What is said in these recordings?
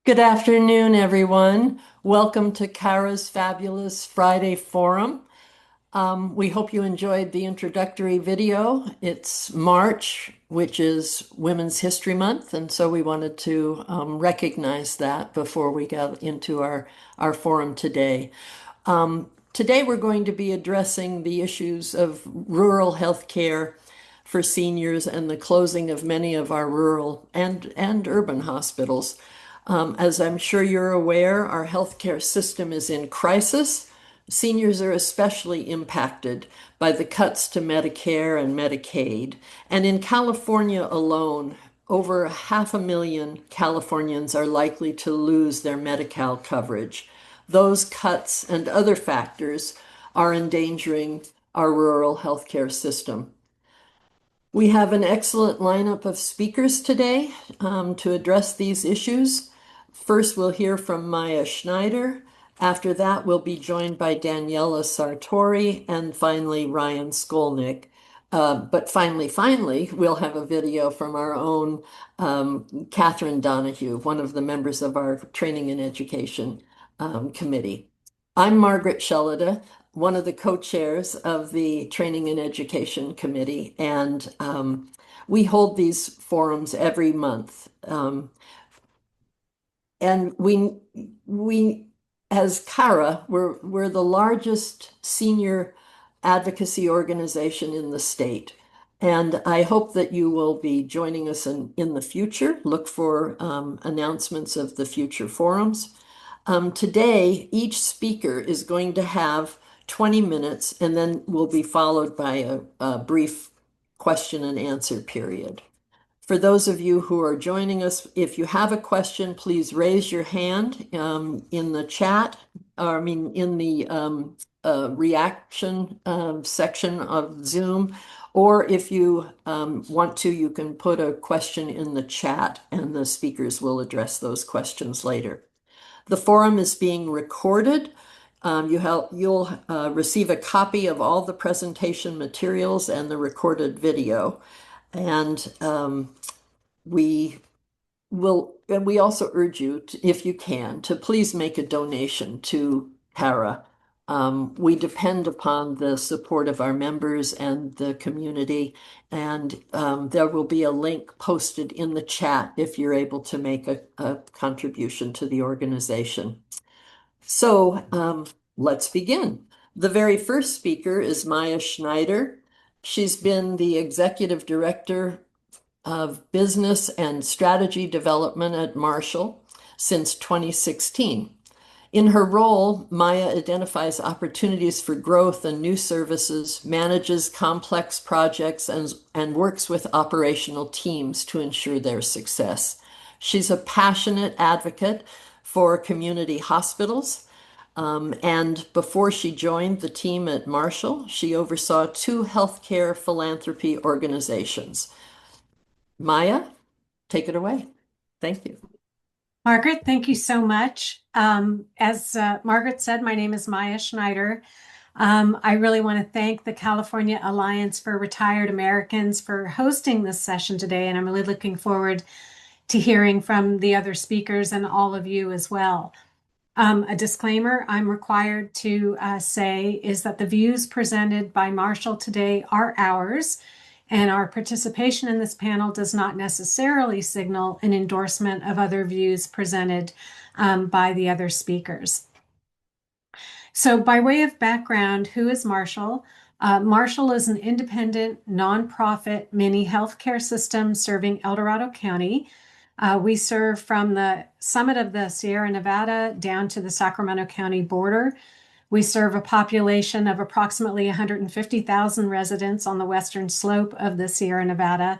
Good afternoon, everyone. Welcome to CARA's Fabulous Friday Forum. We hope you enjoyed the introductory video. It's March, which is Women's History Month, and so we wanted to recognize that before we get into our forum today. Today we're going to be addressing the issues of rural health care for seniors and the closing of many of our rural and urban hospitals. As I'm sure you're aware, our healthcare system is in crisis. Seniors are especially impacted by the cuts to Medicare and Medicaid. And in California alone, over 500,000 Californians are likely to lose their Medi-Cal coverage. Those cuts and other factors are endangering our rural healthcare system. We have an excellent lineup of speakers today to address these issues. First, we'll hear from Maia Schneider. After that, we'll be joined by Daniela Sartori and finally Ryan Skolnick. But finally, we'll have a video from our own Catherine Donahue, one of the members of our Training and Education Committee. I'm Margaret Shelida, one of the co-chairs of the Training and Education Committee, and we hold these forums every month. And we as CARA, we're the largest senior advocacy organization in the state. And I hope that you will be joining us in the future. Look for announcements of the future forums. Today, each speaker is going to have 20 minutes and then will be followed by a brief question and answer period. For those of you who are joining us, if you have a question, please raise your hand in the chat, in the reaction section of Zoom, or if you want to, you can put a question in the chat and the speakers will address those questions later. The forum is being recorded. You'll receive a copy of all the presentation materials and the recorded video. And we also urge you, if you can, to please make a donation to CARA. We depend upon the support of our members and the community, and there will be a link posted in the chat if you're able to make a contribution to the organization. So let's begin. The very first speaker is Maia Schneider. She's been the executive director of business and strategy development at Marshall since 2016. In her role, Maia identifies opportunities for growth and new services, manages complex projects, and works with operational teams to ensure their success. She's a passionate advocate for community hospitals. And before she joined the team at Marshall, she oversaw 2 healthcare philanthropy organizations. Maia, take it away. Thank you. Margaret, thank you so much. As Margaret said, my name is Maia Schneider. I really want to thank the California Alliance for Retired Americans for hosting this session today, and I'm really looking forward to hearing from the other speakers and all of you as well. A disclaimer I'm required to say is that the views presented by Marshall today are ours, and our participation in this panel does not necessarily signal an endorsement of other views presented by the other speakers. So by way of background, who is Marshall? Marshall is an independent, nonprofit mini healthcare system serving El Dorado County. We serve from the summit of the Sierra Nevada down to the Sacramento County border. We serve a population of approximately 150,000 residents on the western slope of the Sierra Nevada.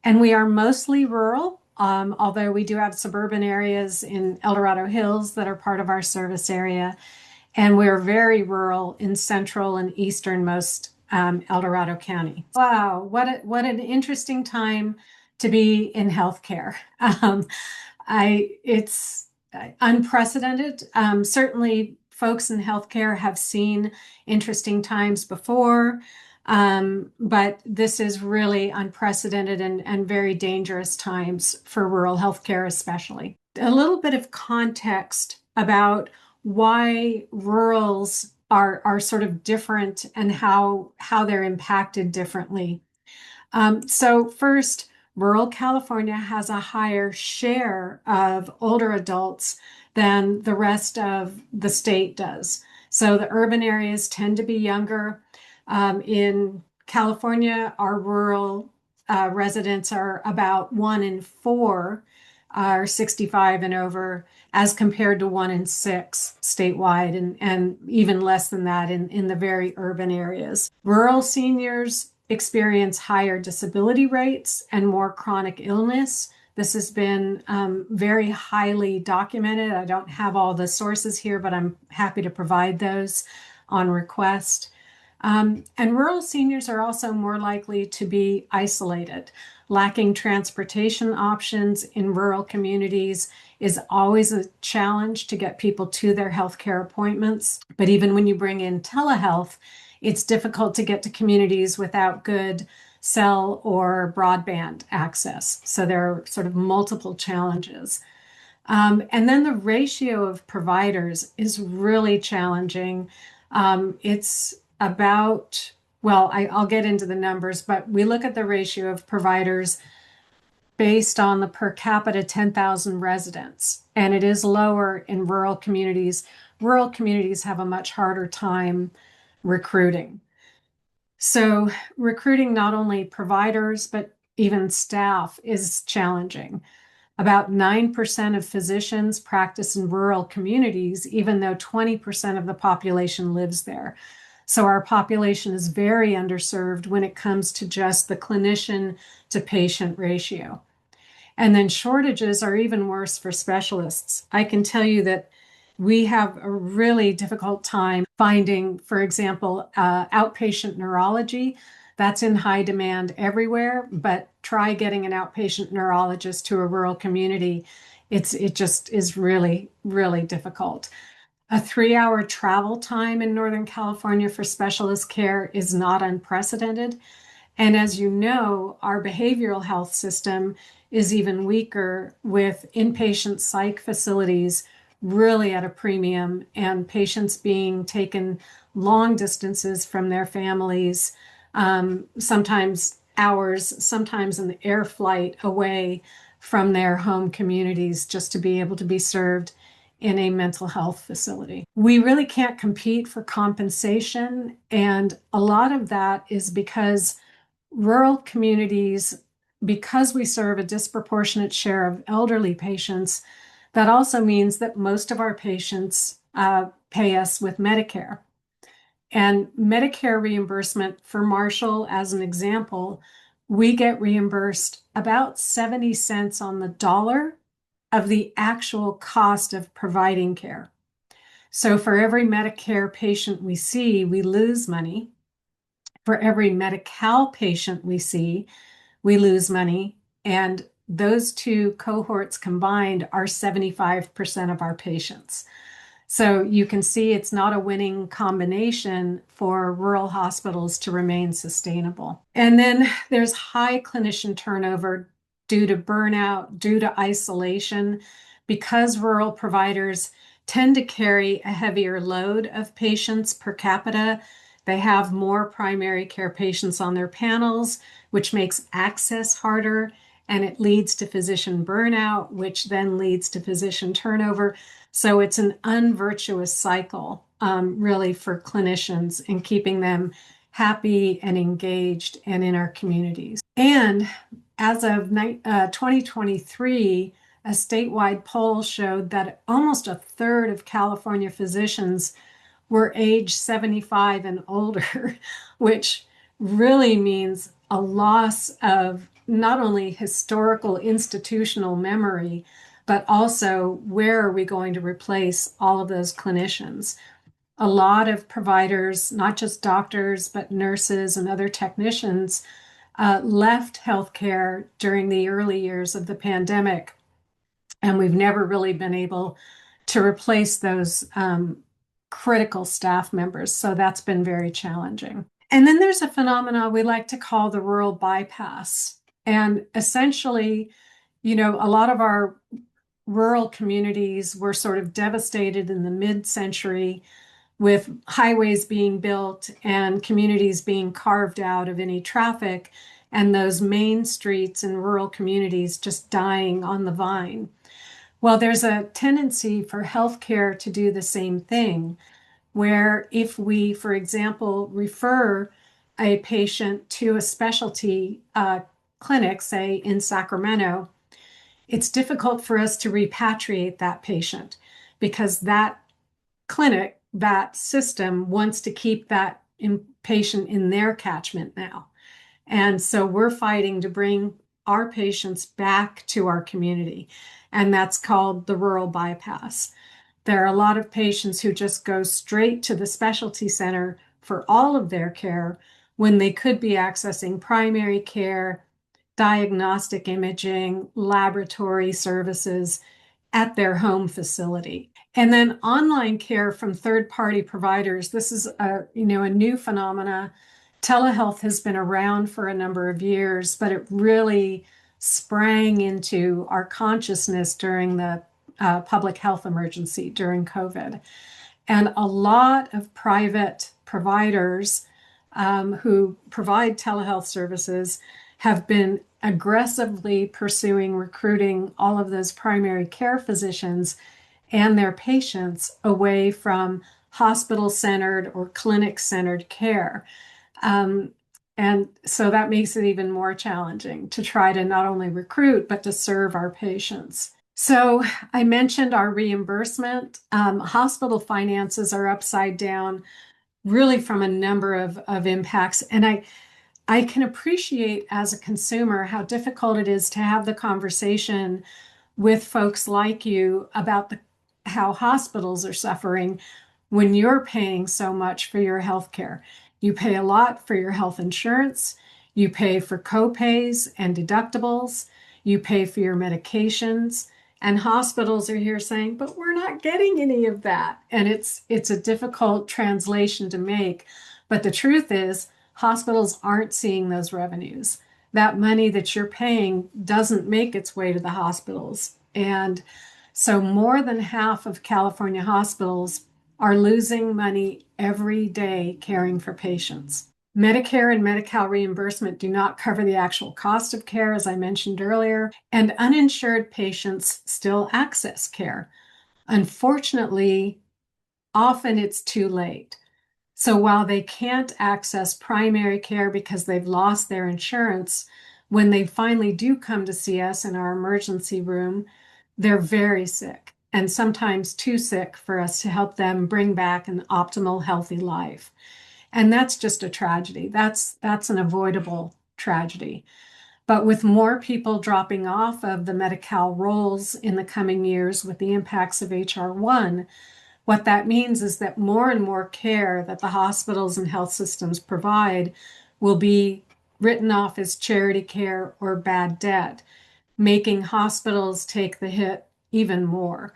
And we are mostly rural, although we do have suburban areas in El Dorado Hills that are part of our service area. And we're very rural in central and easternmost El Dorado County. Wow, what an interesting time to be in healthcare. It's unprecedented. Certainly, folks in healthcare have seen interesting times before, but this is really unprecedented and very dangerous times for rural healthcare especially. a little bit of context about why rurals are sort of different and how they're impacted differently. So first, rural California has a higher share of older adults than the rest of the state does. So the urban areas tend to be younger. In California, our rural residents are about 1 in 4 are 65 and over, as compared to 1 in 6 statewide, and even less than that in the very urban areas. Rural seniors experience higher disability rates and more chronic illness. This has been very highly documented. I don't have all the sources here, but I'm happy to provide those on request. And rural seniors are also more likely to be isolated. Lacking transportation options in rural communities is always a challenge to get people to their healthcare appointments. But even when you bring in telehealth, it's difficult to get to communities without good cell or broadband access. So there are sort of multiple challenges. And then the ratio of providers is really challenging. It's about, well, I'll get into the numbers, but we look at the ratio of providers based on the per capita 10,000 residents, and it is lower in rural communities. Rural communities have a much harder time recruiting. So recruiting not only providers, but even staff is challenging. About 9% of physicians practice in rural communities, even though 20% of the population lives there. So our population is very underserved when it comes to just the clinician to patient ratio. And then shortages are even worse for specialists. I can tell you that we have a really difficult time finding, for example, outpatient neurology. That's in high demand everywhere, but try getting an outpatient neurologist to a rural community. It just is really, really difficult. A 3-hour travel time in Northern California for specialist care is not unprecedented. And as you know, our behavioral health system is even weaker, with inpatient psych facilities really at a premium and patients being taken long distances from their families, sometimes hours, sometimes an air flight away from their home communities, just to be able to be served in a mental health facility. We really can't compete for compensation, and a lot of that is because rural communities, because we serve a disproportionate share of elderly patients, that also means that most of our patients pay us with Medicare. And Medicare reimbursement for Marshall, as an example, we get reimbursed about 70 cents on the dollar of the actual cost of providing care. So for every Medicare patient we see, we lose money. For every Medi-Cal patient we see, we lose money. And those two cohorts combined are 75% of our patients. So you can see it's not a winning combination for rural hospitals to remain sustainable. And then there's high clinician turnover due to burnout, due to isolation, because rural providers tend to carry a heavier load of patients per capita. They have more primary care patients on their panels, which makes access harder, and it leads to physician burnout, which then leads to physician turnover. So it's an unvirtuous cycle, really, for clinicians in keeping them happy and engaged and in our communities. And as of 2023, a statewide poll showed that almost a third of California physicians were age 75 and older, which really means a loss of not only historical institutional memory, but also where are we going to replace all of those clinicians? A lot of providers, not just doctors, but nurses and other technicians, left healthcare during the early years of the pandemic, and we've never really been able to replace those critical staff members. So that's been very challenging. And then there's a phenomena we like to call the rural bypass. And essentially, a lot of our rural communities were sort of devastated in the mid-century with highways being built and communities being carved out of any traffic, and those main streets in rural communities just dying on the vine. Well, there's a tendency for healthcare to do the same thing, where if we, for example, refer a patient to a specialty clinic, say in Sacramento, it's difficult for us to repatriate that patient because that clinic, that system wants to keep that patient in their catchment now. And so we're fighting to bring our patients back to our community. And that's called the rural bypass. There are a lot of patients who just go straight to the specialty center for all of their care when they could be accessing primary care, diagnostic imaging, laboratory services at their home facility. And then online care from third-party providers. This is a new phenomena. Telehealth has been around for a number of years, but it really sprang into our consciousness during the public health emergency during COVID. And a lot of private providers who provide telehealth services have been aggressively pursuing recruiting all of those primary care physicians and their patients away from hospital-centered or clinic-centered care. And so that makes it even more challenging to try to not only recruit, but to serve our patients. So I mentioned our reimbursement. Hospital finances are upside down, really from a number of impacts. And I can appreciate as a consumer how difficult it is to have the conversation with folks like you about how hospitals are suffering when you're paying so much for your health care. You pay a lot for your health insurance, you pay for co-pays and deductibles, you pay for your medications, and hospitals are here saying, but we're not getting any of that. And it's a difficult translation to make. But the truth is, hospitals aren't seeing those revenues. That money that you're paying doesn't make its way to the hospitals. And so more than half of California hospitals are losing money every day caring for patients. Medicare and Medi-Cal reimbursement do not cover the actual cost of care, as I mentioned earlier, and uninsured patients still access care. Unfortunately, often it's too late. So while they can't access primary care because they've lost their insurance, when they finally do come to see us in our emergency room, they're very sick and sometimes too sick for us to help them bring back an optimal, healthy life. And that's just a tragedy. That's an avoidable tragedy. But with more people dropping off of the Medi-Cal rolls in the coming years with the impacts of HR1, what that means is that more and more care that the hospitals and health systems provide will be written off as charity care or bad debt, making hospitals take the hit even more.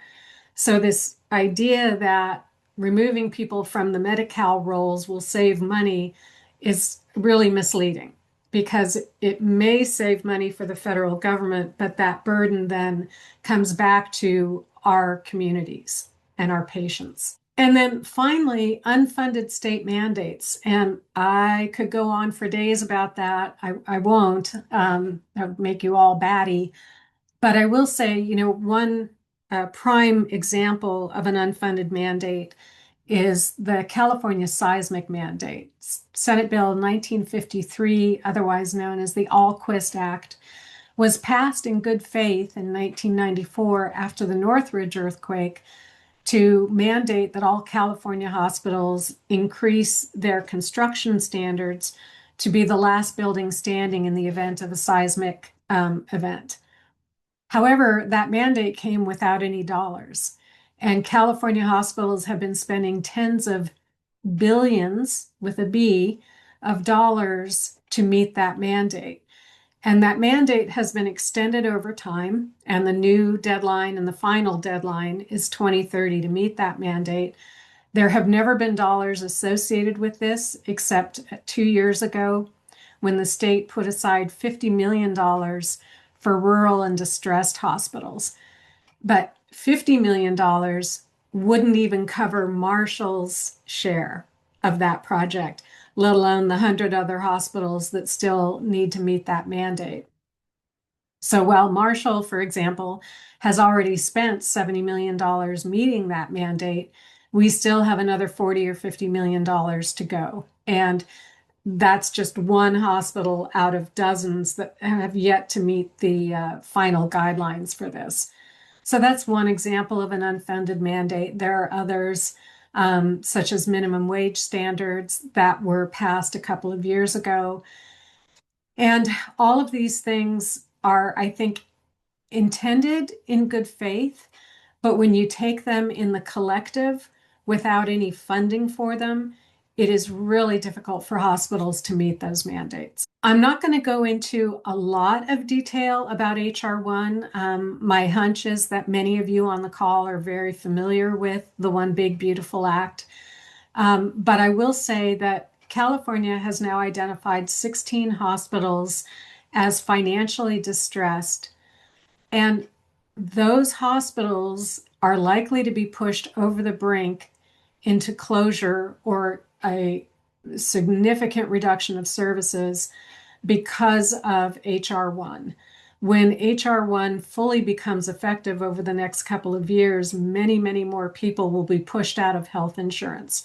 So this idea that removing people from the Medi-Cal rolls will save money is really misleading, because it may save money for the federal government, but that burden then comes back to our communities and our patients. And then finally, unfunded state mandates. And I could go on for days about that. I won't. That would make you all batty. But I will say, one prime example of an unfunded mandate is the California seismic mandate. Senate Bill 1953, otherwise known as the Alquist Act, was passed in good faith in 1994 after the Northridge earthquake to mandate that all California hospitals increase their construction standards to be the last building standing in the event of a seismic event. However, that mandate came without any dollars. And California hospitals have been spending tens of billions, with a B, of dollars to meet that mandate. And that mandate has been extended over time. And the new deadline and the final deadline is 2030 to meet that mandate. There have never been dollars associated with this, except 2 years ago when the state put aside $50 million for rural and distressed hospitals. But $50 million wouldn't even cover Marshall's share of that project, let alone the 100 other hospitals that still need to meet that mandate. So while Marshall, for example, has already spent $70 million meeting that mandate, we still have another 40 or $50 million to go. And that's just one hospital out of dozens that have yet to meet the final guidelines for this. So that's one example of an unfunded mandate. There are others, such as minimum wage standards that were passed a couple of years ago. And all of these things are, I think, intended in good faith, but when you take them in the collective without any funding for them, it is really difficult for hospitals to meet those mandates. I'm not going to go into a lot of detail about HR 1. My hunch is that many of you on the call are very familiar with the One Big Beautiful Act. But I will say that California has now identified 16 hospitals as financially distressed, and those hospitals are likely to be pushed over the brink into closure or a significant reduction of services because of HR 1. When HR 1 fully becomes effective over the next couple of years, many, many more people will be pushed out of health insurance.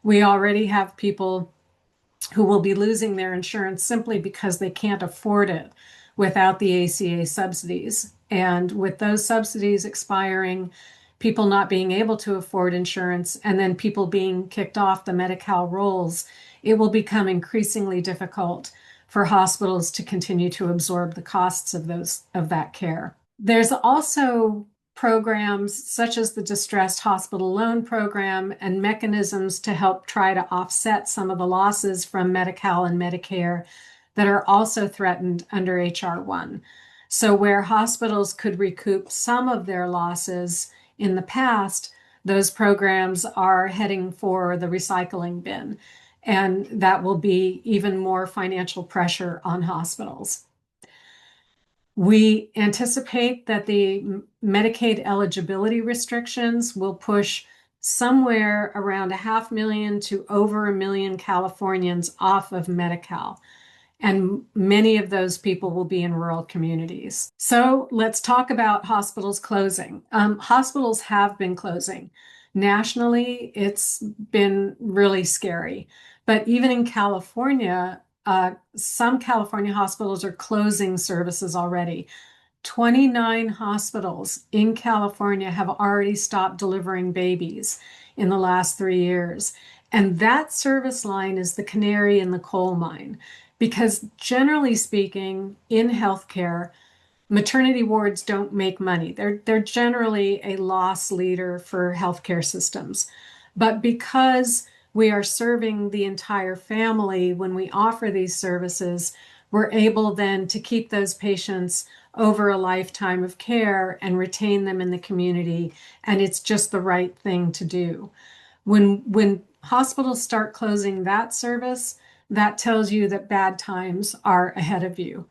We already have people who will be losing their insurance simply because they can't afford it without the ACA subsidies. And with those subsidies expiring, people not being able to afford insurance, and then people being kicked off the Medi-Cal rolls, it will become increasingly difficult for hospitals to continue to absorb the costs of that care. There's also programs such as the Distressed Hospital Loan Program and mechanisms to help try to offset some of the losses from Medi-Cal and Medicare that are also threatened under HR 1. So where hospitals could recoup some of their losses in the past, those programs are heading for the recycling bin. And that will be even more financial pressure on hospitals. We anticipate that the Medicaid eligibility restrictions will push somewhere around 500,000 to over 1 million Californians off of Medi-Cal. And many of those people will be in rural communities. So let's talk about hospitals closing. Hospitals have been closing. Nationally, it's been really scary. But even in California, some California hospitals are closing services already. 29 hospitals in California have already stopped delivering babies in the last 3 years. And that service line is the canary in the coal mine, because generally speaking, in healthcare, maternity wards don't make money. They're generally a loss leader for healthcare systems. But because we are serving the entire family when we offer these services, we're able then to keep those patients over a lifetime of care and retain them in the community. And it's just the right thing to do. When hospitals start closing that service, that tells you that bad times are ahead of you.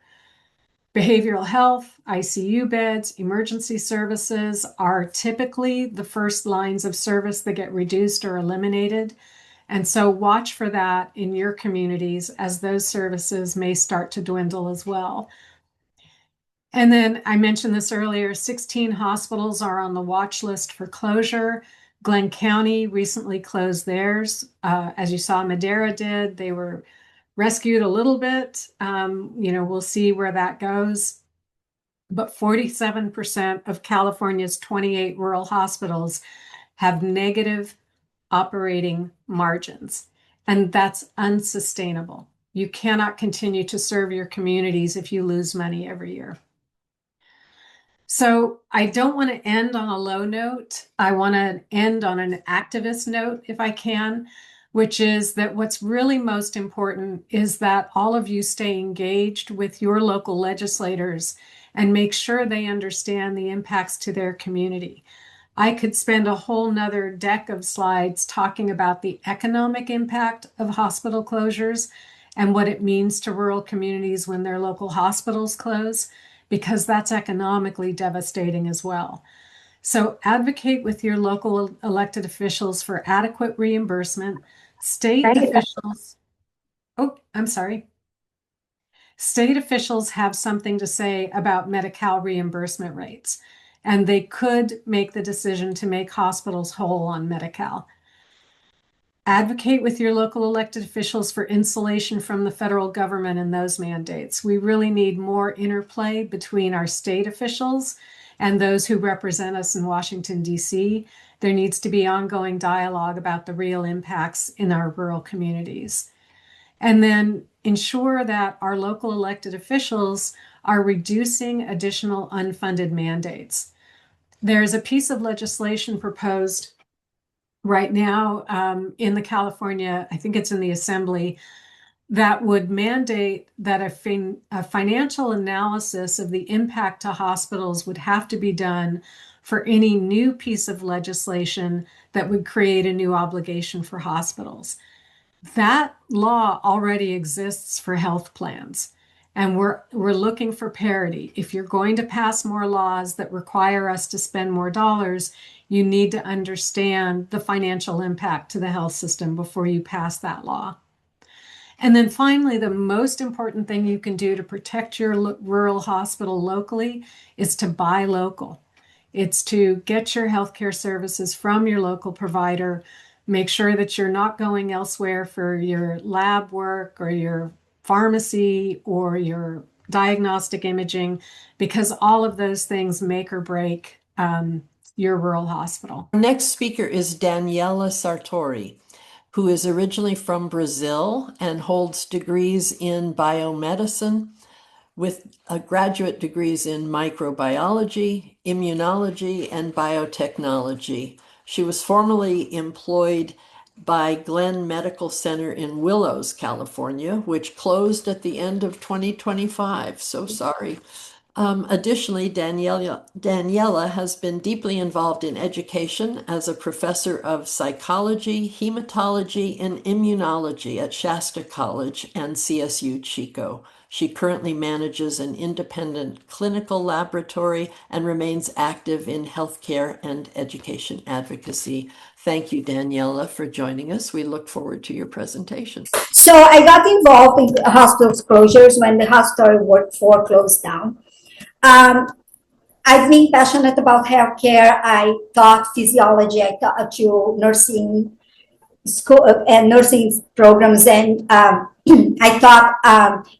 Behavioral health, ICU beds, emergency services are typically the first lines of service that get reduced or eliminated. And so watch for that in your communities as those services may start to dwindle as well. And then I mentioned this earlier, 16 hospitals are on the watch list for closure. Glenn County recently closed theirs. As you saw, Madera did. They were rescued a little bit. We'll see where that goes. But 47% of California's 28 rural hospitals have negative operating margins, and that's unsustainable. You cannot continue to serve your communities if you lose money every year. So I don't want to end on a low note. I want to end on an activist note if I can, which is that what's really most important is that all of you stay engaged with your local legislators and make sure they understand the impacts to their community. I could spend a whole nother deck of slides talking about the economic impact of hospital closures and what it means to rural communities when their local hospitals close, because that's economically devastating as well. So advocate with your local elected officials for adequate reimbursement. State officials, oh, I'm sorry. State officials have something to say about Medi-Cal reimbursement rates, and they could make the decision to make hospitals whole on Medi-Cal. Advocate with your local elected officials for insulation from the federal government and those mandates. We really need more interplay between our state officials and those who represent us in Washington, D.C. There needs to be ongoing dialogue about the real impacts in our rural communities. And then ensure that our local elected officials are reducing additional unfunded mandates. There's a piece of legislation proposed right now in the California, I think it's in the Assembly, that would mandate that a financial analysis of the impact to hospitals would have to be done for any new piece of legislation that would create a new obligation for hospitals. That law already exists for health plans. And we're looking for parity. If you're going to pass more laws that require us to spend more dollars, you need to understand the financial impact to the health system before you pass that law. And then finally, the most important thing you can do to protect your rural hospital locally is to buy local. It's to get your healthcare services from your local provider. Make sure that you're not going elsewhere for your lab work or your pharmacy or your diagnostic imaging, because all of those things make or break your rural hospital. Our next speaker is Daniela Sartori, who is originally from Brazil and holds degrees in biomedicine with graduate degrees in microbiology, immunology, and biotechnology. She was formerly employed by Glenn Medical Center in Willows, California, which closed at the end of 2025. So sorry. Additionally, Daniela has been deeply involved in education as a professor of psychology, hematology, and immunology at Shasta College and CSU Chico. She currently manages an independent clinical laboratory and remains active in healthcare and education advocacy. Thank you, Daniela, for joining us. We look forward to your presentation. So I got involved in hospital closures when the hospital I worked for closed down. I've been passionate about healthcare. I taught physiology. I taught to nursing school and nursing programs, and I taught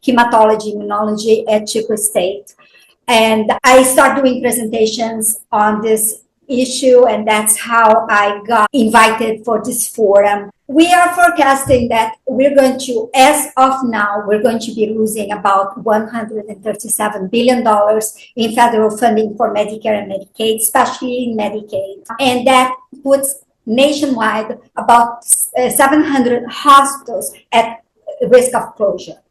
hematology, immunology at Chico State. And I started doing presentations on this issue, and that's how I got invited for this forum. We are forecasting that we're going to, as of now, we're going to be losing about $137 billion in federal funding for Medicare and Medicaid, especially in Medicaid. And that puts nationwide about 700 hospitals at risk of closure.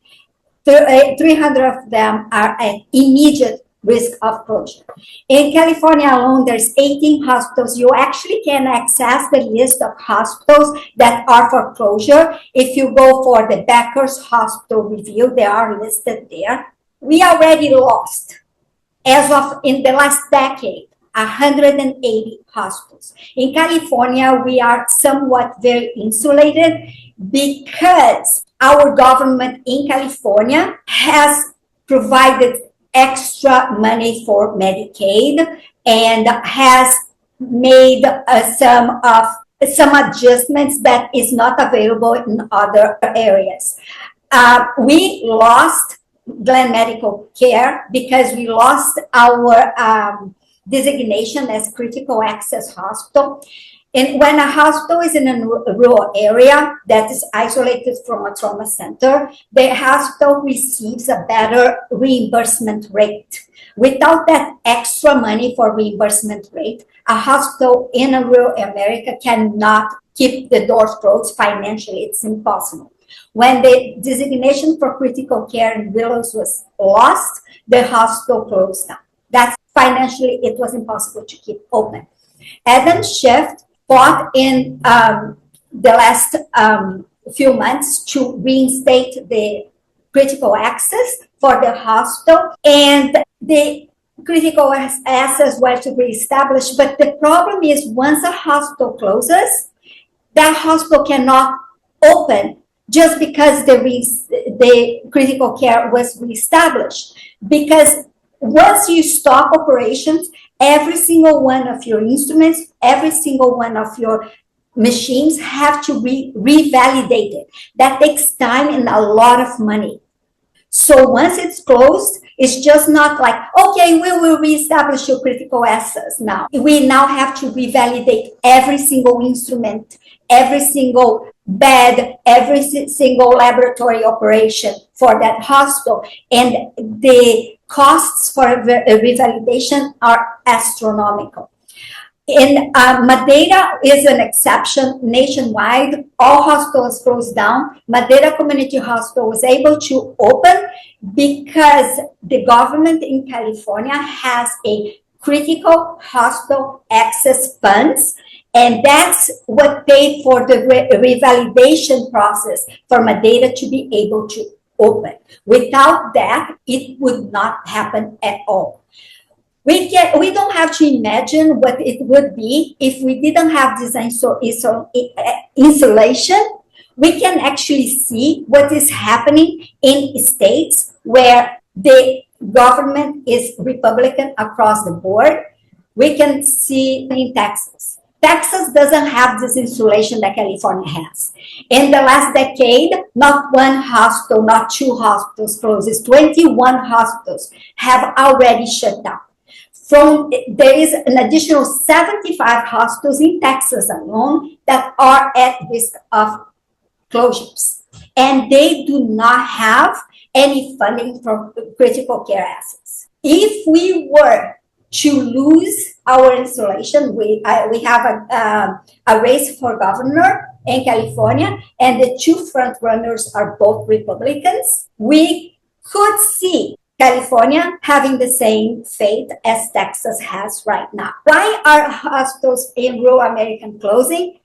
300 of them are at immediate risk of closure. In California alone, there's 18 hospitals. You actually can access the list of hospitals that are for closure. If you go for the Becker's Hospital Review, they are listed there. We already lost, as of in the last decade, 180 hospitals. In California, we are somewhat very insulated because our government in California has provided extra money for Medicaid and has made some adjustments that is not available in other areas. We lost Glenn Medical Care because we lost our designation as critical access hospital. And when a hospital is in a rural area that is isolated from a trauma center, the hospital receives a better reimbursement rate. Without that extra money for reimbursement rate, a hospital in a rural America cannot keep the doors closed financially. It's impossible. When the designation for critical care in Willows was lost, the hospital closed down. That's financially, it was impossible to keep open. Adam Schiff fought in the last few months to reinstate the critical access for the hospital, and the critical assets were to be established, but the problem is once a hospital closes, that hospital cannot open just because the critical care was reestablished. Because once you stop operations, every single one of your instruments, every single one of your machines have to be revalidated. That takes time and a lot of money. So once it's closed, it's just not like, okay, we will reestablish your critical assets now. We now have to revalidate every single instrument, every single bed, every single laboratory operation for that hospital. And the costs for revalidation are astronomical. In Madeira is an exception nationwide. All hospitals closed down. Madeira Community Hospital was able to open because the government in California has a critical hospital access funds, and that's what paid for the revalidation process for Madeira to be able to open. Without that, it would not happen at all. We don't have to imagine what it would be if we didn't have this insulation. We can actually see what is happening in states where the government is Republican across the board. We can see in Texas. Texas doesn't have this insulation that California has. In the last decade, not one hospital, not two hospitals closed. 21 hospitals have already shut down. There is an additional 75 hospitals in Texas alone that are at risk of closures. And they do not have any funding from critical care assets. If we were to lose our insulation, we have a race for governor in California, and the two front runners are both Republicans. We could see California having the same fate as Texas has right now. Why are hospitals in rural America closing?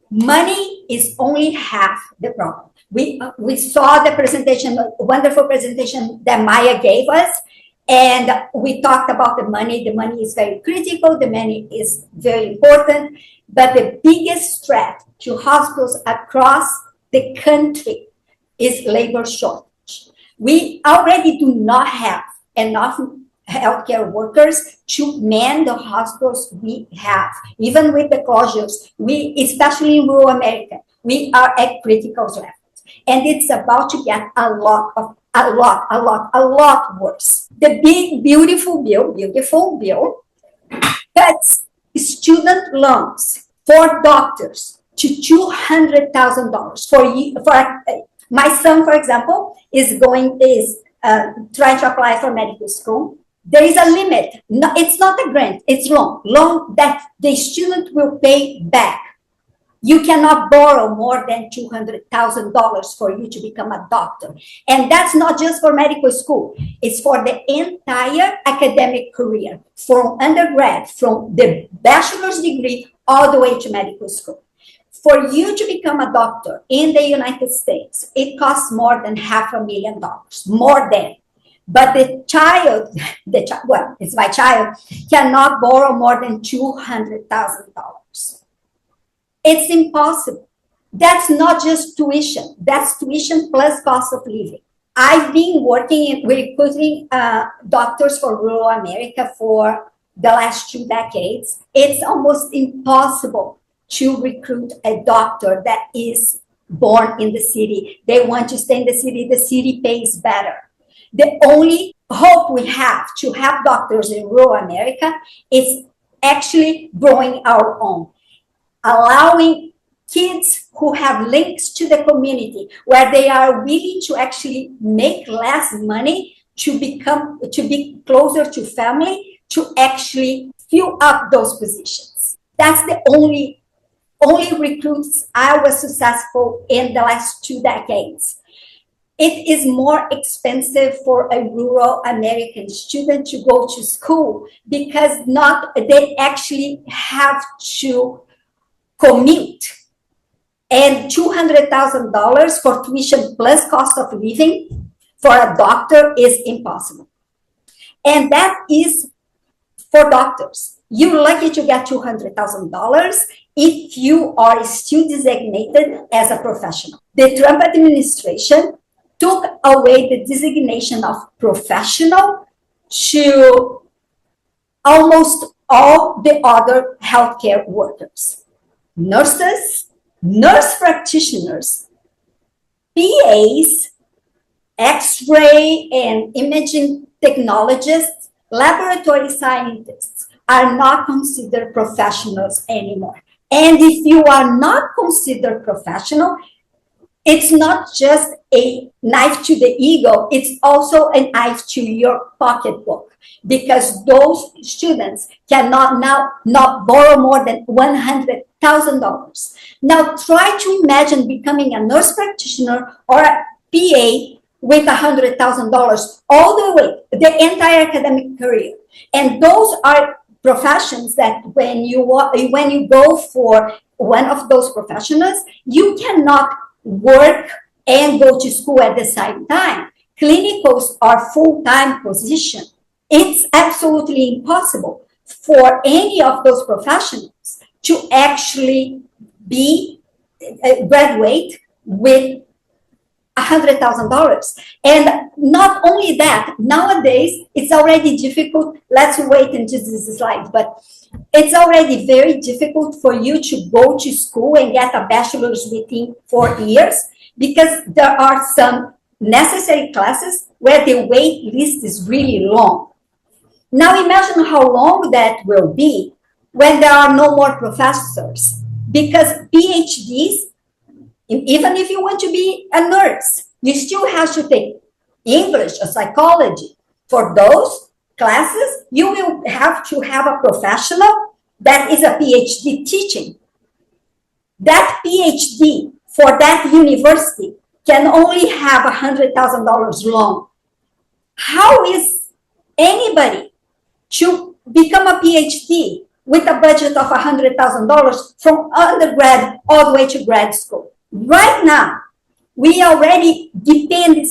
Money is only half the problem. We saw the presentation, a wonderful presentation that Maia gave us, and we talked about the money. The money is very critical. The money is very important. But the biggest threat to hospitals across the country is labor shortage. We already do not have enough healthcare workers to man the hospitals we have. Even with the closures, especially in rural America, we are at critical levels. And it's about to get a lot worse. The big, beautiful bill cuts student loans for doctors to $200,000 for my son, for example, is trying to apply for medical school. There is a limit. No, it's not a grant, it's loan that the student will pay back. You cannot borrow more than $200,000 for you to become a doctor. And that's not just for medical school. It's for the entire academic career, from undergrad, from the bachelor's degree, all the way to medical school. For you to become a doctor in the United States, it costs more than $500,000, more than. But it's my child, cannot borrow more than $200,000. It's impossible. That's not just tuition. That's tuition plus cost of living. I've been working in recruiting doctors for rural America for the last 2 decades. It's almost impossible to recruit a doctor that is born in the city. They want to stay in the city pays better. The only hope we have to have doctors in rural America is actually growing our own, allowing kids who have links to the community, where they are willing to actually make less money to be closer to family, to actually fill up those positions. That's the only recruits I was successful in the last 2 decades. It is more expensive for a rural American student to go to school because they actually have to commute. And $200,000 for tuition plus cost of living for a doctor is impossible. And that is for doctors. You're lucky to get $200,000 if you are still designated as a professional. The Trump administration took away the designation of professional to almost all the other healthcare workers. Nurses, nurse practitioners, PAs, X-ray and imaging technologists, laboratory scientists are not considered professionals anymore. And if you are not considered professional, it's not just a knife to the ego, it's also a knife to your pocketbook, because those students cannot now not borrow more than $100,000. Now try to imagine becoming a nurse practitioner or a PA with $100,000 all the way, the entire academic career. And those are professions that when you go for one of those professionals, you cannot work and go to school at the same time. Clinicals are full-time position. It's absolutely impossible for any of those professionals to actually be graduate with $100,000. And not only that, nowadays it's already difficult. Let's wait until this slide, but it's already very difficult for you to go to school and get a bachelor's within 4 years, because there are some necessary classes where the wait list is really long. Now imagine how long that will be when there are no more professors, because PhDs, even if you want to be a nurse, you still have to take English or psychology. For those classes, you will have to have a professional that is a PhD teaching. That PhD for that university can only have $100,000 loan. How is anybody to become a PhD with a budget of $100,000 from undergrad all the way to grad school? Right now, we already depend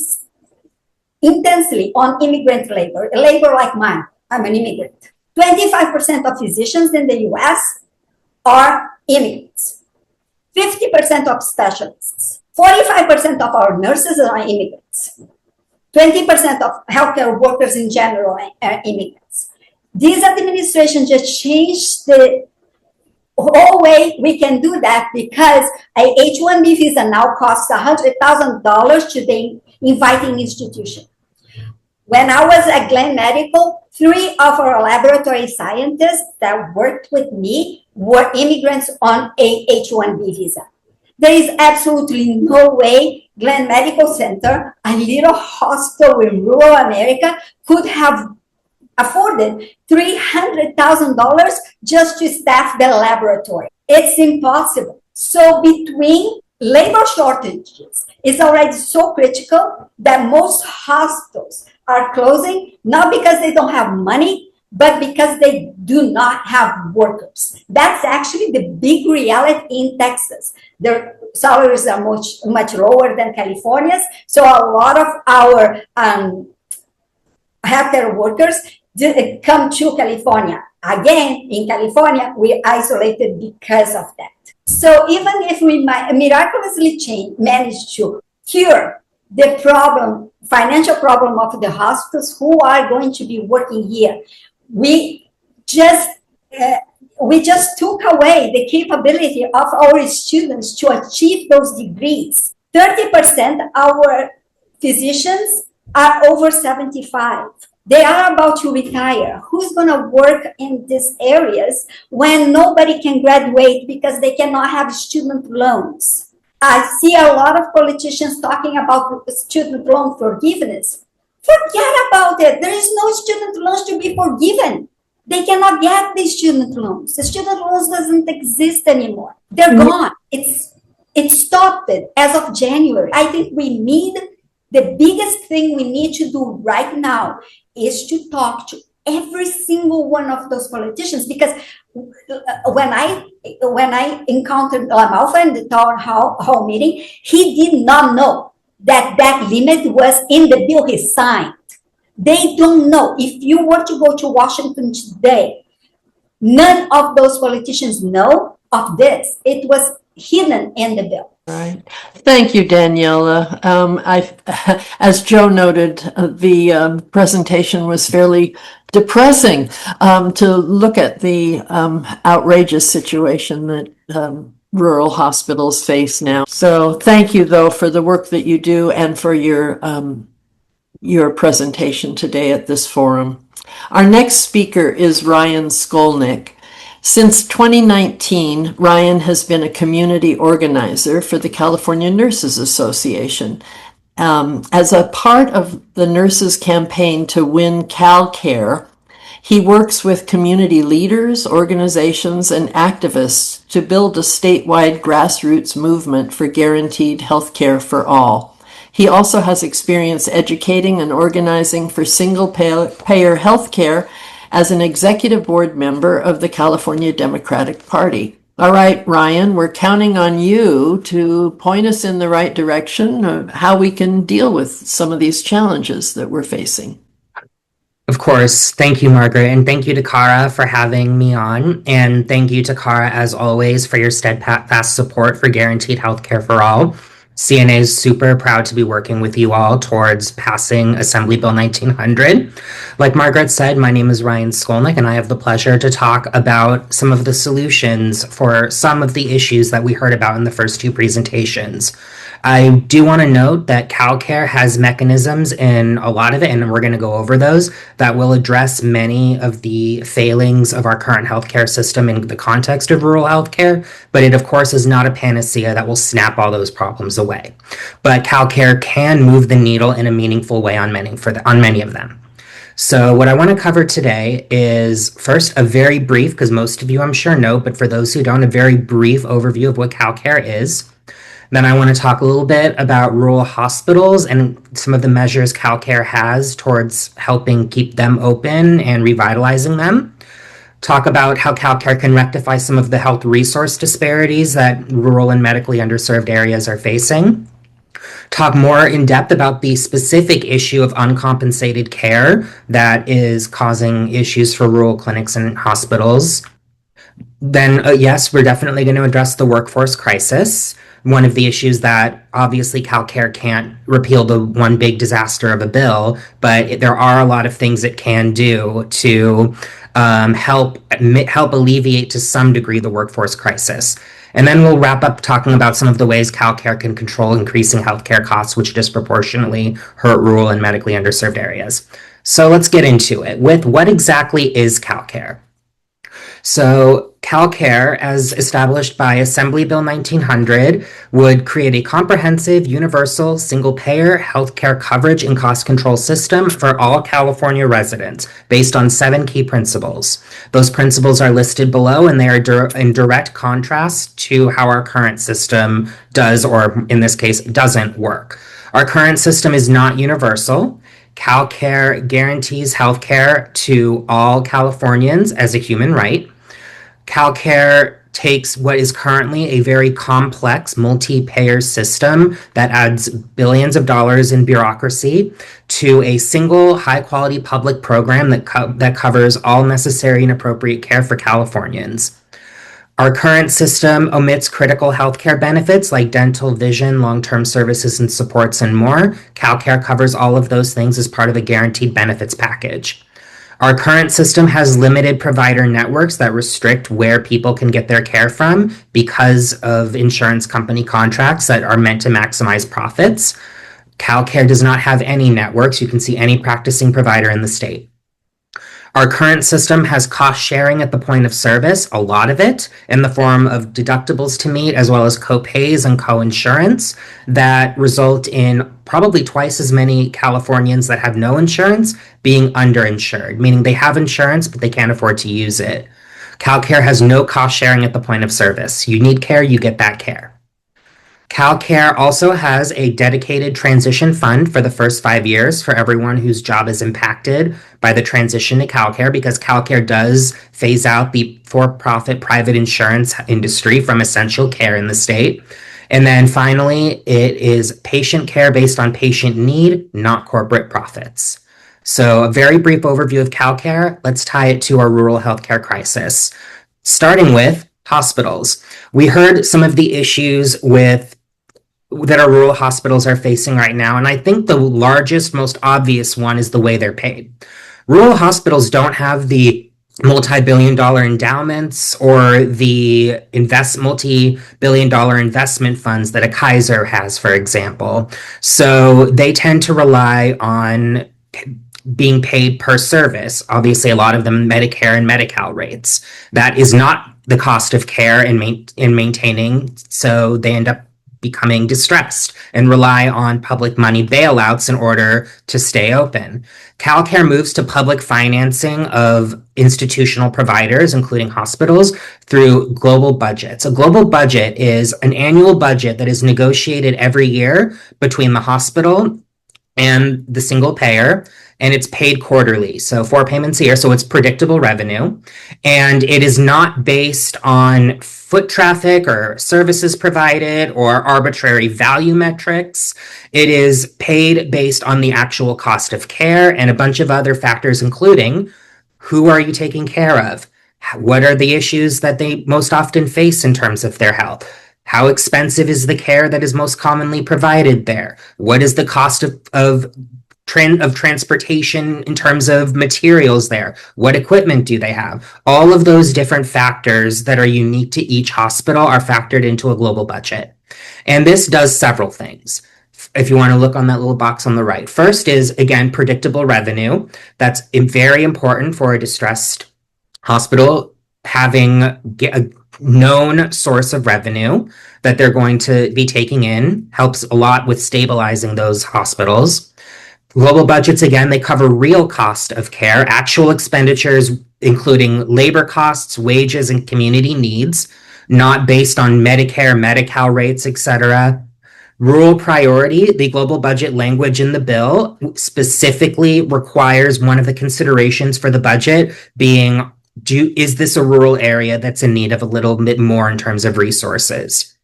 intensely on immigrant labor like mine. I'm an immigrant. 25% of physicians in the US are immigrants. 50% of specialists. 45% of our nurses are immigrants. 20% of healthcare workers in general are immigrants. This administration just changed the whole way we can do that, because a H-1B visa now costs $100,000 to the inviting institution. When I was at Glenn Medical, 3 of our laboratory scientists that worked with me were immigrants on a H-1B visa. There is absolutely no way Glenn Medical Center, a little hospital in rural America, could have afforded $300,000 just to staff the laboratory. It's impossible. So between labor shortages, it's already so critical that most hospitals are closing, not because they don't have money, but because they do not have workers. That's actually the big reality in Texas. Their salaries are much lower than California's. So a lot of our healthcare workers come to California. Again, in California, we're isolated because of that. So even if we might miraculously manage to cure the problem, financial problem of the hospitals who are going to be working here, we just took away the capability of our students to achieve those degrees. 30% of our physicians are over 75. They are about to retire. Who's going to work in these areas when nobody can graduate because they cannot have student loans? I see a lot of politicians talking about student loan forgiveness. Forget about it. There is no student loans to be forgiven. They cannot get these student loans. The student loans doesn't exist anymore. They're gone. It stopped it as of January. I think the biggest thing we need to do right now is to talk to every single one of those politicians, because when I encountered Alfalfa in the town hall meeting, he did not know that limit was in the bill he signed. They don't know. If you were to go to Washington today None of those politicians know of this. It was hidden in the bill. Right. Thank you, Daniela. As Joe noted, the presentation was fairly depressing to look at the outrageous situation that rural hospitals face now. So thank you, though, for the work that you do and for your presentation today at this forum. Our next speaker is Ryan Skolnick. Since 2019, Ryan has been a community organizer for the California Nurses Association. As a part of the nurses' campaign to win CalCare, he works with community leaders, organizations, and activists to build a statewide grassroots movement for guaranteed health care for all. He also has experience educating and organizing for single-payer health care as an executive board member of the California Democratic Party. All right, Ryan, we're counting on you to point us in the right direction of how we can deal with some of these challenges that we're facing. Of course. Thank you, Margaret, and thank you to CARA for having me on. And thank you to CARA, as always, for your steadfast support for guaranteed healthcare for all. CNA is super proud to be working with you all towards passing Assembly Bill 1900. Like Margaret said, my name is Ryan Skolnick, and I have the pleasure to talk about some of the solutions for some of the issues that we heard about in the first two presentations. I do want to note that CalCare has mechanisms in a lot of it, and we're going to go over those, that will address many of the failings of our current healthcare system in the context of rural healthcare, but it, of course, is not a panacea that will snap all those problems away. But CalCare can move the needle in a meaningful way on many of them. So what I want to cover today is first a very brief, because most of you I'm sure know, but for those who don't, a very brief overview of what CalCare is. Then I want to talk a little bit about rural hospitals and some of the measures CalCare has towards helping keep them open and revitalizing them. Talk about how CalCare can rectify some of the health resource disparities that rural and medically underserved areas are facing. Talk more in depth about the specific issue of uncompensated care that is causing issues for rural clinics and hospitals. Then, yes, we're definitely going to address the workforce crisis. One of the issues that obviously CalCare can't repeal the one big disaster of a bill, but there are a lot of things it can do to help alleviate to some degree the workforce crisis. And then we'll wrap up talking about some of the ways CalCare can control increasing healthcare costs, which disproportionately hurt rural and medically underserved areas. So let's get into it with what exactly is CalCare. So CalCare, as established by Assembly Bill 1900, would create a comprehensive, universal, single-payer healthcare coverage and cost control system for all California residents based on 7 key principles. Those principles are listed below, and they are in direct contrast to how our current system does, or in this case, doesn't work. Our current system is not universal. CalCare guarantees healthcare to all Californians as a human right. CalCare takes what is currently a very complex multi-payer system that adds billions of dollars in bureaucracy to a single high-quality public program that covers all necessary and appropriate care for Californians. Our current system omits critical healthcare benefits like dental, vision, long-term services and supports, and more. CalCare covers all of those things as part of a guaranteed benefits package. Our current system has limited provider networks that restrict where people can get their care from because of insurance company contracts that are meant to maximize profits. CalCare does not have any networks. You can see any practicing provider in the state. Our current system has cost sharing at the point of service, a lot of it, in the form of deductibles to meet, as well as co-pays and co-insurance that result in probably twice as many Californians that have no insurance being underinsured, meaning they have insurance, but they can't afford to use it. CalCare has no cost sharing at the point of service. You need care, you get that care. CalCare also has a dedicated transition fund for the first 5 years for everyone whose job is impacted by the transition to CalCare, because CalCare does phase out the for-profit private insurance industry from essential care in the state. And then finally, it is patient care based on patient need, not corporate profits. So a very brief overview of CalCare. Let's tie it to our rural healthcare crisis. Starting with hospitals. We heard some of the issues that our rural hospitals are facing right now, and I think the largest, most obvious one is the way they're paid. Rural hospitals don't have the multi-billion-dollar endowments or the multi-billion-dollar investment funds that a Kaiser has, for example. So they tend to rely on being paid per service. Obviously, a lot of them Medicare and Medi-Cal rates. That is not the cost of care in maintaining, so they end up becoming distressed and rely on public money bailouts in order to stay open. CalCare moves to public financing of institutional providers, including hospitals, through global budgets. A global budget is an annual budget that is negotiated every year between the hospital and the single payer, and it's paid quarterly. So 4 payments a year, so it's predictable revenue. And it is not based on foot traffic or services provided or arbitrary value metrics. It is paid based on the actual cost of care and a bunch of other factors, including who are you taking care of? What are the issues that they most often face in terms of their health? How expensive is the care that is most commonly provided there? What is the cost of transportation in terms of materials there? What equipment do they have? All of those different factors that are unique to each hospital are factored into a global budget. And this does several things. If you want to look on that little box on the right, first is, again, predictable revenue. That's very important for a distressed hospital, having a known source of revenue that they're going to be taking in helps a lot with stabilizing those hospitals. Global budgets, again, they cover real cost of care, actual expenditures, including labor costs, wages, and community needs, not based on Medicare, Medi-Cal rates, etc. Rural priority, the global budget language in the bill specifically requires one of the considerations for the budget being, is this a rural area that's in need of a little bit more in terms of resources?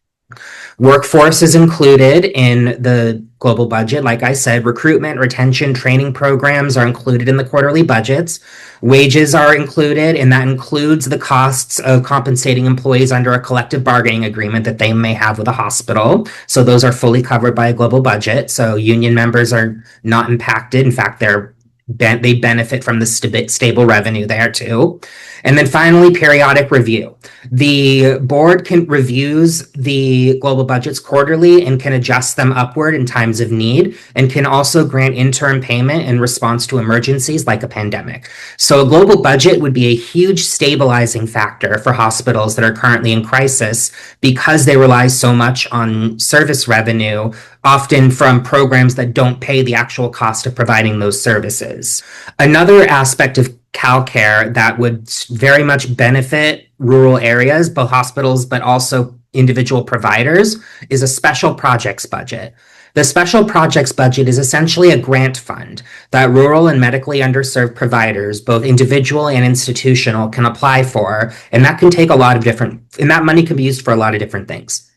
Workforce is included in the global budget. Like I said, recruitment, retention, training programs are included in the quarterly budgets. Wages are included, and that includes the costs of compensating employees under a collective bargaining agreement that they may have with a hospital. So those are fully covered by a global budget. So union members are not impacted. In fact, they benefit from the stable revenue there too. And then finally, periodic review. The board reviews the global budgets quarterly and can adjust them upward in times of need, and can also grant interim payment in response to emergencies like a pandemic. So a global budget would be a huge stabilizing factor for hospitals that are currently in crisis because they rely so much on service revenue, often from programs that don't pay the actual cost of providing those services. Another aspect of CalCare that would very much benefit rural areas, both hospitals, but also individual providers, is a special projects budget. The special projects budget is essentially a grant fund that rural and medically underserved providers, both individual and institutional, can apply for, and that can take and that money can be used for a lot of different things.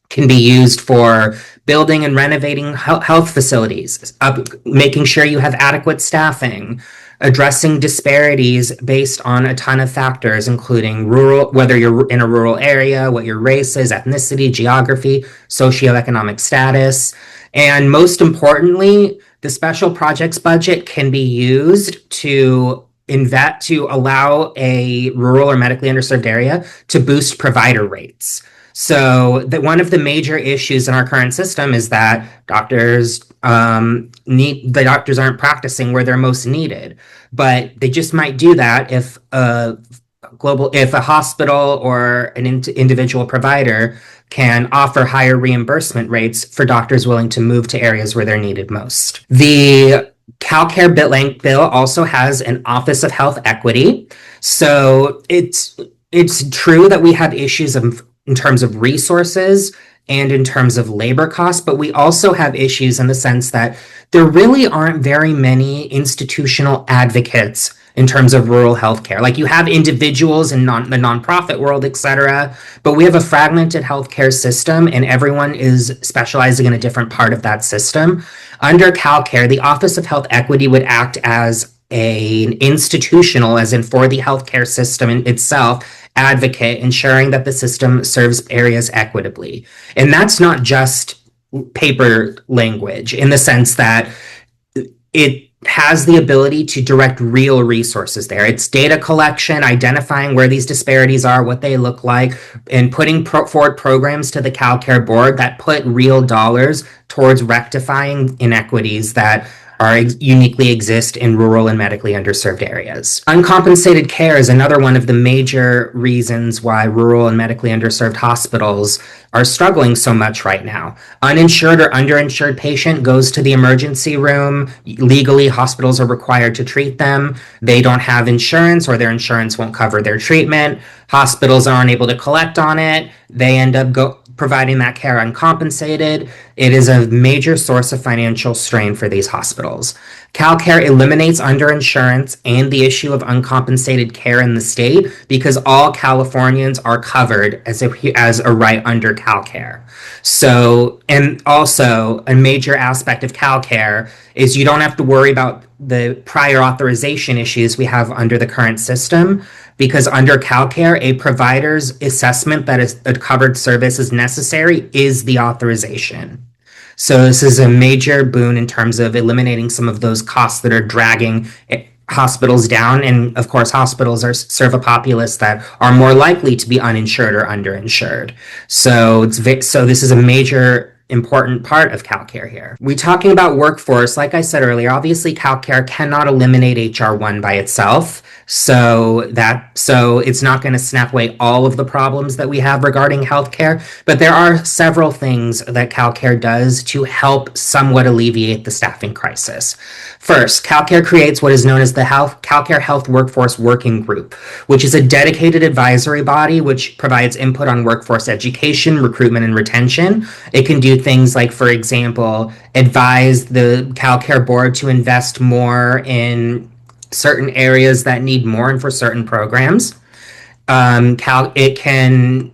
Can be used for building and renovating health facilities, making sure you have adequate staffing, addressing disparities based on a ton of factors, including whether you're in a rural area, what your race is, ethnicity, geography, socioeconomic status. And most importantly, the special projects budget can be used to allow a rural or medically underserved area to boost provider rates. So one of the major issues in our current system is that doctors aren't practicing where they're most needed, but they just might do that if a hospital or an individual provider can offer higher reimbursement rates for doctors willing to move to areas where they're needed most. The CalCare bill also has an Office of Health Equity. So it's true that we have issues in terms of resources and in terms of labor costs, but we also have issues in the sense that there really aren't very many institutional advocates in terms of rural healthcare. Like you have individuals in the nonprofit world, et cetera, but we have a fragmented healthcare system and everyone is specializing in a different part of that system. Under CalCare, the Office of Health Equity would act as an institutional, as in for the healthcare system itself, advocate, ensuring that the system serves areas equitably. And that's not just paper language in the sense that it has the ability to direct real resources there. It's data collection, identifying where these disparities are, what they look like, and putting forward programs to the CalCare board that put real dollars towards rectifying inequities that uniquely exist in rural and medically underserved areas. Uncompensated care is another one of the major reasons why rural and medically underserved hospitals are struggling so much right now. Uninsured or underinsured patient goes to the emergency room. Legally, hospitals are required to treat them. They don't have insurance or their insurance won't cover their treatment. Hospitals aren't able to collect on it. They end up providing that care uncompensated. It is a major source of financial strain for these hospitals. CalCare eliminates underinsurance and the issue of uncompensated care in the state because all Californians are covered as a right under CalCare. So, and also a major aspect of CalCare is you don't have to worry about the prior authorization issues we have under the current system, because under CalCare, a provider's assessment that a covered service is necessary is the authorization. So this is a major boon in terms of eliminating some of those costs that are dragging hospitals down. And of course, hospitals serve a populace that are more likely to be uninsured or underinsured. So this is a major important part of CalCare here. We're talking about workforce. Like I said earlier, obviously CalCare cannot eliminate HR1 by itself. So it's not going to snap away all of the problems that we have regarding healthcare, but there are several things that CalCare does to help somewhat alleviate the staffing crisis. First, CalCare creates what is known as the CalCare Health Workforce Working Group, which is a dedicated advisory body which provides input on workforce education, recruitment, and retention. It can do things like, for example, advise the CalCare board to invest more in certain areas that need more and for certain programs. It can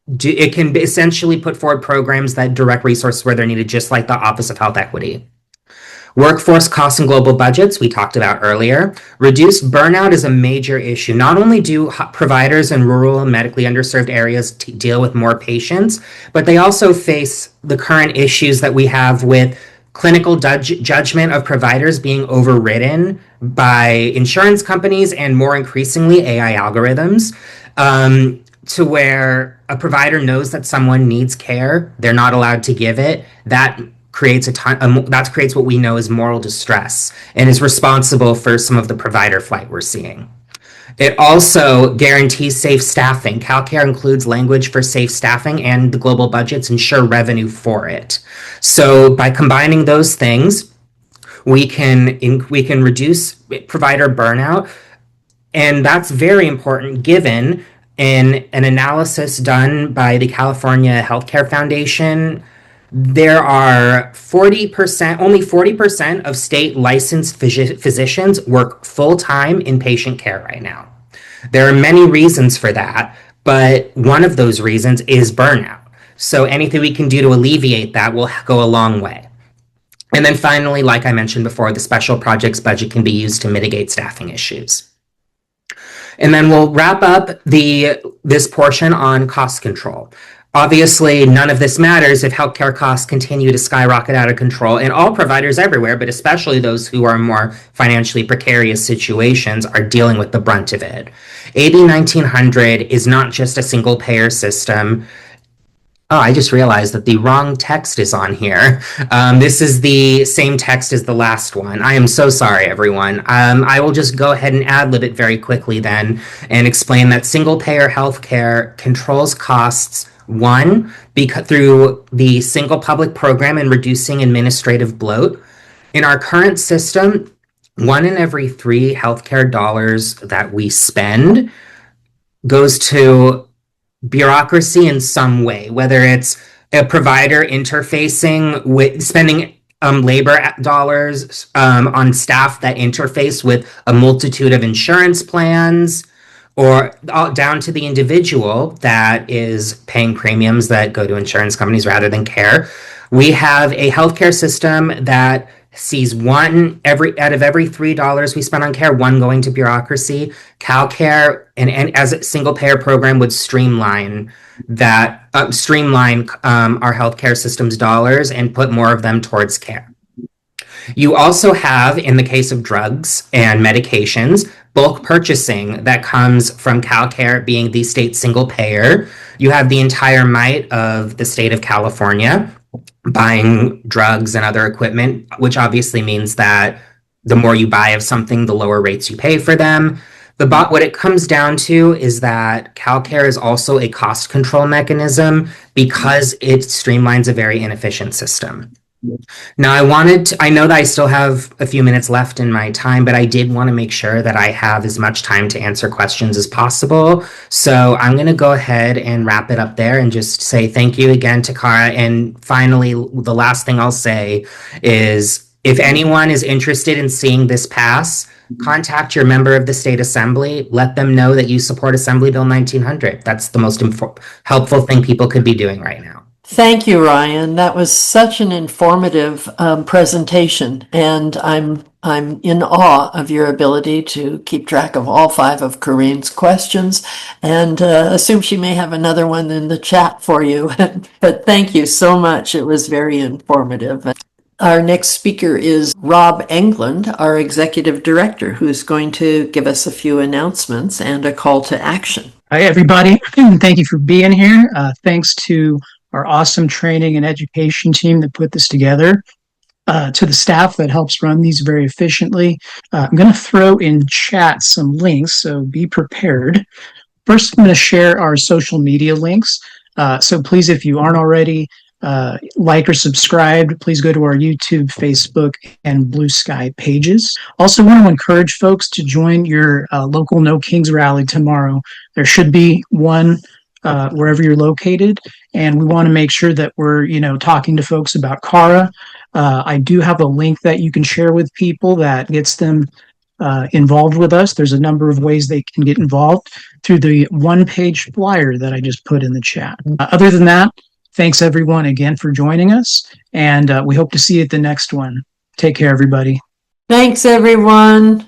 essentially put forward programs that direct resources where they're needed, just like the Office of Health Equity. Workforce costs and global budgets, we talked about earlier. Reduced burnout is a major issue. Not only do providers in rural and medically underserved areas deal with more patients, but they also face the current issues that we have with clinical judgment of providers being overridden by insurance companies and more increasingly AI algorithms, to where a provider knows that someone needs care, they're not allowed to give it. That creates what we know as moral distress and is responsible for some of the provider flight we're seeing. It also guarantees safe staffing. CalCare includes language for safe staffing, and the global budgets ensure revenue for it. So by combining those things, we can reduce provider burnout, and that's very important given in an analysis done by the California Healthcare Foundation. There are only 40% of state licensed physicians work full-time in patient care right now. There are many reasons for that, but one of those reasons is burnout. So anything we can do to alleviate that will go a long way. And then finally, like I mentioned before, the special projects budget can be used to mitigate staffing issues. And then we'll wrap up this portion on cost control. Obviously, none of this matters if healthcare costs continue to skyrocket out of control, and all providers everywhere, but especially those who are in more financially precarious situations, are dealing with the brunt of it. AB 1900 is not just a single payer system. Oh, I just realized that the wrong text is on here. This is the same text as the last one. I am so sorry, everyone. I will just go ahead and ad-lib it very quickly then and explain that single-payer healthcare controls costs, one, through the single public program and reducing administrative bloat. In our current system, 1 in every 3 healthcare dollars that we spend goes to bureaucracy in some way, whether it's a provider interfacing with spending labor dollars on staff that interface with a multitude of insurance plans, or down to the individual that is paying premiums that go to insurance companies rather than care. We have a healthcare system that sees one out of every $3 we spend on care, one going to bureaucracy. CalCare and as a single payer program would streamline our healthcare system's dollars and put more of them towards care. You also have, in the case of drugs and medications, bulk purchasing that comes from CalCare being the state single payer. You have the entire might of the state of California buying drugs and other equipment, which obviously means that the more you buy of something, the lower rates you pay for them. What it comes down to is that CalCare is also a cost control mechanism because it streamlines a very inefficient system. Now, I know that I still have a few minutes left in my time, but I did want to make sure that I have as much time to answer questions as possible. So I'm going to go ahead and wrap it up there and just say thank you again to CARA. And finally, the last thing I'll say is if anyone is interested in seeing this pass, contact your member of the state assembly. Let them know that you support Assembly Bill 1900. That's the most helpful thing people could be doing right now. Thank you, Ryan. That was such an informative presentation, and I'm in awe of your ability to keep track of all 5 of Corinne's questions, and assume she may have another one in the chat for you. But thank you so much. It was very informative. Our next speaker is Rob Englund, our executive director, who's going to give us a few announcements and a call to action. Hi, everybody. Thank you for being here. Thanks to our awesome training and education team that put this together, to the staff that helps run these very efficiently. I'm going to throw in chat some links, so be prepared. First, I'm going to share our social media links. So please, if you aren't already like or subscribed, please go to our YouTube, Facebook, and Blue Sky pages. Also want to encourage folks to join your local No Kings rally tomorrow. There should be one wherever you're located. And we want to make sure that we're, talking to folks about CARA. I do have a link that you can share with people that gets them involved with us. There's a number of ways they can get involved through the one-page flyer that I just put in the chat. Other than that, thanks everyone again for joining us. And we hope to see you at the next one. Take care, everybody. Thanks, everyone.